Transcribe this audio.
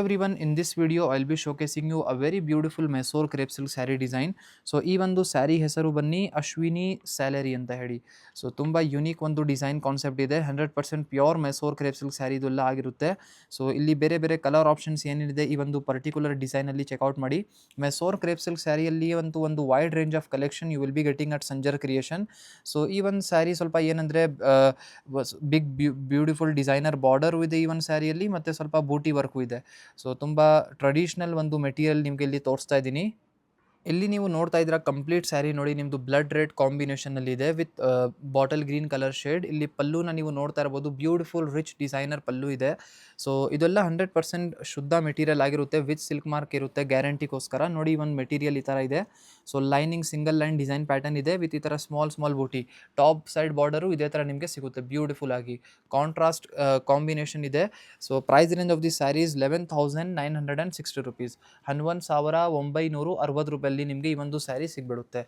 Everyone, in this video I'll be showcasing you a very beautiful Mysore crepe silk saree design. So ಈ ಒಂದು ಸ್ಯಾರಿ ಹೆಸರು ಬನ್ನಿ Ashwini salary ಅಂತ ಹೇಳಿ. ಸೊ ತುಂಬ ಯುನೀಕ್ ಒಂದು ಡಿಸೈನ್ ಕಾನ್ಸೆಪ್ಟ್ ಇದೆ. 100% pure Mysore crepe silk sari ಇದೆಲ್ಲ ಆಗಿರುತ್ತೆ. ಸೊ ಇಲ್ಲಿ ಬೇರೆ ಬೇರೆ ಕಲರ್ ಆಪ್ಷನ್ಸ್ ಏನಿದೆ ಈ ಒಂದು ಪರ್ಟಿಕ್ಯುಲರ್ ಡಿಸೈನಲ್ಲಿ ಚೆಕ್ಔಟ್ ಮಾಡಿ. ಮೆಸೋರ್ ಕ್ರೇಪ್ ಸಿಲ್ಕ್ ಸ್ಯಾರಿಯಲ್ಲಿ ಒಂದು wide range of collection you will be getting at Sanjar creation. So ಈ ಒಂದು ಸ್ಯಾರಿ ಸ್ವಲ್ಪ ಏನಂದರೆ ಬಿಗ್ ಬ್ಯೂಟಿಫುಲ್ ಡಿಸೈನರ್ ಬಾರ್ಡರು ಇದೆ ಈ ಒಂದು ಸ್ಯಾರಿಯಲ್ಲಿ, ಮತ್ತು ಸ್ವಲ್ಪ ಬೂಟಿ ವರ್ಕು ಇದೆ. ಸೊ ತುಂಬ ಟ್ರೆಡಿಷ್ನಲ್ ಒಂದು ಮೆಟೀರಿಯಲ್ ನಿಮಗೆ ಇಲ್ಲಿ ತೋರಿಸ್ತಾ ಇದ್ದೀನಿ. ಇಲ್ಲಿ ನೀವು ನೋಡ್ತಾ ಇದ್ದೀರಾ ಕಂಪ್ಲೀಟ್ ಸ್ಯಾರಿ ನೋಡಿ ನಿಮ್ಮದು ಬ್ಲಡ್ ರೆಡ್ ಕಾಂಬಿನೇಷನಲ್ಲಿ ಇದೆ with bottle green colour shade. ಇಲ್ಲಿ ಪಲ್ಲುನ ನೀವು ನೋಡ್ತಾ ಇರ್ಬೋದು, ಬ್ಯೂಟಿಫುಲ್ ರಿಚ್ ಡಿಸೈನರ್ ಪಲ್ಲು ಇದೆ. ಸೊ ಇದೆಲ್ಲ 100% ಶುದ್ಧ ಮೆಟೀರಿಯಲ್ ಆಗಿರುತ್ತೆ, ವಿತ್ ಸಿಲ್ಕ್ ಮಾರ್ಕ್ ಇರುತ್ತೆ ಗ್ಯಾರಂಟಿಗೋಸ್ಕರ. ನೋಡಿ ಒಂದು ಮೆಟೀರಿಯಲ್ ಈ ಥರ ಇದೆ. So lining single line design pattern ಇದೆ ವಿತ್ ಈ ಥರ ಸ್ಮಾಲ್ ಬೂಟಿ. ಟಾಪ್ ಸೈಡ್ ಬಾರ್ಡರು ಇದೇ ಥರ ನಿಮಗೆ ಸಿಗುತ್ತೆ ಬ್ಯೂಟಿಫುಲ್ ಆಗಿ. ಕಾಂಟ್ರಾಸ್ಟ್ ಕಾಂಬಿನೇಷನ್ ಇದೆ. So price range of the sari is 11,960 rupees. 11,960 ರೂಪಾಯಲ್ಲಿ ನಿಮಗೆ ಈ ಒಂದು ಸ್ಯಾರಿ ಸಿಗ್ಬಿಡುತ್ತೆ.